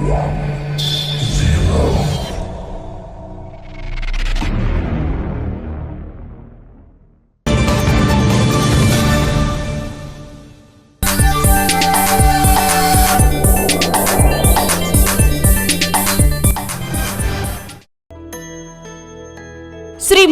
శ్రీ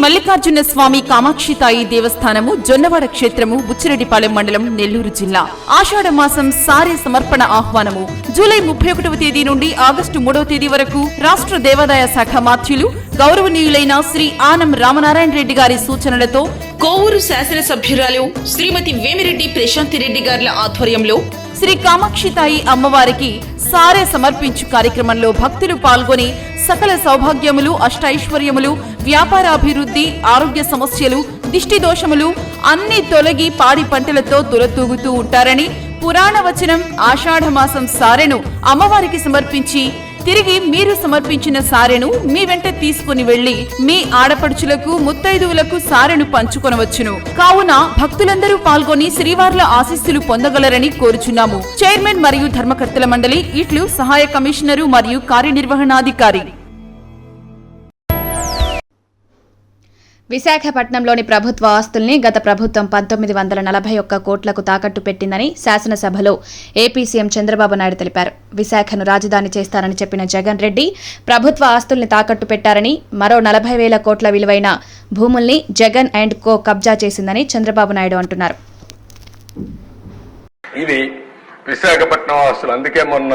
మల్లికార్జున స్వామి కామాక్షితాయి దేవస్థానము జొన్నవాడ క్షేత్రము బుచ్చిరెడ్డిపాలెం మండలం నెల్లూరు జిల్లా ఆషాఢ మాసం సారే సమర్పణ ఆహ్వానము జూలై 31వ తేదీ నుండి ఆగస్టు 3వ తేదీ వరకు రాష్ట్ర దేవాదాయ శాఖ మాత్యులు గౌరవనీయులైన శ్రీ ఆనం రామనారాయణ రెడ్డి గారి సూచనలతో కోవూరు శాసనసభ్యురాలు శ్రీమతి వేమిరెడ్డి ప్రశాంతిరెడ్డి గారి ఆధ్వర్యంలో శ్రీ కామాక్షితాయి అమ్మవారికి సారే సమర్పించు కార్యక్రమంలో భక్తులు పాల్గొని సకల సౌభాగ్యములు అష్టైశ్వర్యములు వ్యాపారాభివృద్ధి ఆరోగ్య సమస్యలు దిష్టి దోషములు అన్ని తొలగి పాడి పంటలతో తులతూగుతూ ఉంటారని పురాణ వచనం ఆషాఢమాసం సారెను అమ్మవారికి సమర్పించి తిరిగి మీరు సమర్పించిన సారెను మీ వెంట తీసుకుని వెళ్లి మీ ఆడపడుచులకు ముత్తైదువులకు సారెను పంచుకొనవచ్చును. కావున భక్తులందరూ పాల్గొని శ్రీవార్ల ఆశీస్సులు పొందగలరని కోరుచున్నాము. చైర్మన్ మరియు ధర్మకర్తల మండలి ఇట్లు సహాయ కమిషనరు మరియు కార్యనిర్వహణాధికారి. విశాఖపట్నంలోని ప్రభుత్వ ఆస్తుల్ని గత ప్రభుత్వం 1941 కోట్లకు తాకట్టు పెట్టిందని శాసనసభలో ఏపీ సీఎం చంద్రబాబు నాయుడు తెలిపారు. విశాఖను రాజధాని చేస్తారని చెప్పిన జగన్ రెడ్డి ప్రభుత్వ ఆస్తుల్ని తాకట్టు పెట్టారని, మరో 40,000 కోట్ల విలువైన భూముల్ని జగన్ అండ్ కో కబ్జా చేసిందని చంద్రబాబు నాయుడు అంటున్నారు. ఇది విశాఖపట్నం వాసులు, అందుకే మొన్న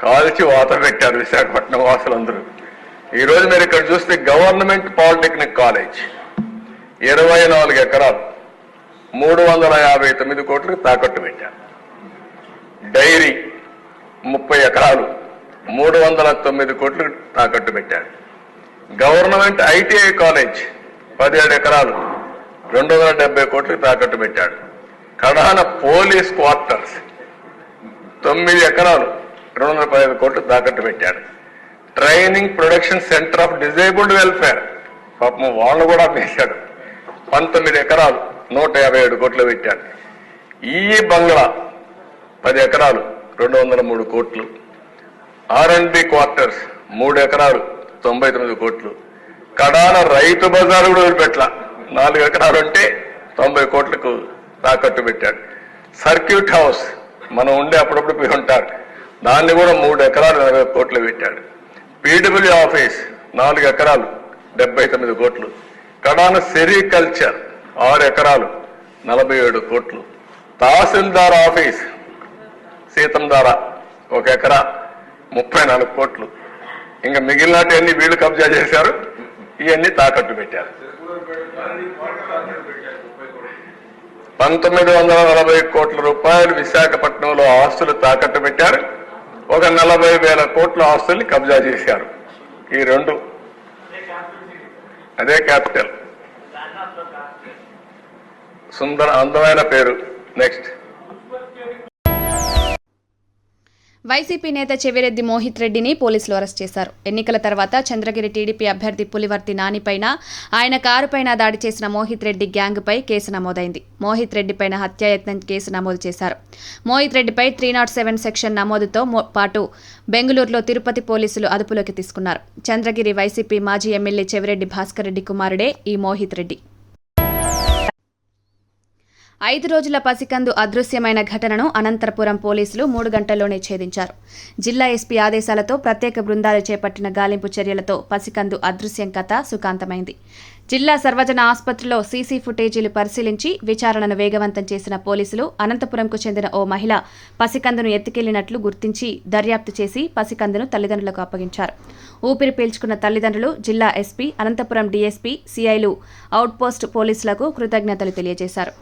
కాల్చి వాత పెట్టారు విశాఖపట్నం వాసులందరూ. ఈ రోజు మీరు ఇక్కడ చూస్తే గవర్నమెంట్ పాలిటెక్నిక్ కాలేజ్ 24 ఎకరాలు 359 కోట్లకు తాకట్టు పెట్టారు. డైరీ 30 ఎకరాలు 309 కోట్లకు తాకట్టు పెట్టారు. గవర్నమెంట్ ఐటీఐ కాలేజ్ 17 ఎకరాలు 270 కోట్లకు తాకట్టు పెట్టాడు. కడాన పోలీస్ క్వార్టర్స్ 9 ఎకరాలు 215 కోట్లు తాకట్టు పెట్టాడు. Training production centre of disabled welfare పాపం వాళ్ళు కూడా వేశాడు. 19 ఎకరాలు 157 కోట్లు పెట్టాడు. ఈ బంగ్లా 10 ఎకరాలు 203 కోట్లు. R&B క్వార్టర్స్ 3 ఎకరాలు 99 కోట్లు. కడాన రైతు బజారు కూడా వదిలిపెట్ల 4 ఎకరాలు ఉంటే 90 కోట్లకు తాకట్టు పెట్టాడు. సర్క్యూట్ హౌస్ మనం ఉండే అప్పుడప్పుడు పోయి ఉంటారు, దాన్ని కూడా 3 ఎకరాలు 40 కోట్లు పెట్టాడు. పీడబ్ల్యూ ఆఫీస్ 4 ఎకరాలు 79 కోట్లు. కడాన సెరికల్చర్ 6 ఎకరాలు 47 కోట్లు. తహసీల్దార్ ఆఫీస్ సీతంధార 1 ఎకరా 34 కోట్లు. ఇంకా మిగిలినవన్నీ వీళ్ళు కబ్జా చేశారు, ఇవన్నీ తాకట్టు పెట్టారు. 1940 కోట్ల రూపాయలు విశాఖపట్నంలో ఆస్తులు తాకట్టు పెట్టారు. ఒక 40,000 కోట్ల ఆస్తుల్ని కబ్జా చేశారు. ఈ రెండు అదే క్యాపిటల్. సుందర అందమైన పేరు. నెక్స్ట్ వైసీపీ నేత చెవిరెడ్డి మోహిత్ రెడ్డిని పోలీసులు అరెస్ట్ చేశారు. ఎన్నికల తర్వాత చంద్రగిరి టీడీపీ అభ్యర్థి పులివర్తి నానిపైన, ఆయన కారుపైన దాడి చేసిన మోహిత్ రెడ్డి గ్యాంగ్పై కేసు నమోదైంది. మోహిత్ రెడ్డిపైన హత్యాయత్నం కేసు నమోదు చేశారు. మోహిత్ రెడ్డిపై 307 సెక్షన్ నమోదుతో పాటు బెంగళూరులో తిరుపతి పోలీసులు అదుపులోకి తీసుకున్నారు. చంద్రగిరి వైసీపీ మాజీ ఎమ్మెల్యే చెవిరెడ్డి భాస్కర్ రెడ్డి కుమారుడే ఈ మోహిత్ రెడ్డి. 5 రోజుల పసికందు అదృశ్యమైన ఘటనను అనంతపురం పోలీసులు 3 గంటల్లోనే ఛేదించారు. జిల్లా ఎస్పీ ఆదేశాలతో ప్రత్యేక బృందాలు చేపట్టిన గాలింపు చర్యలతో పసికందు అదృశ్యం కథ సుఖాంతమైంది. జిల్లా సర్వజన ఆసుపత్రిలో సీసీ ఫుటేజీలు పరిశీలించి విచారణను వేగవంతం చేసిన పోలీసులు అనంతపురంకు చెందిన ఓ మహిళ పసికందును ఎత్తుకెళ్లినట్లు గుర్తించి దర్యాప్తు చేసి పసికందును తల్లిదండ్రులకు అప్పగించారు. ఊపిరి పీల్చుకున్న తల్లిదండ్రులు జిల్లా ఎస్పీ, అనంతపురం డీఎస్పీ, సీఐలు, అవుట్పోస్ట్ పోలీసులకు కృతజ్ఞతలు తెలియజేశారు.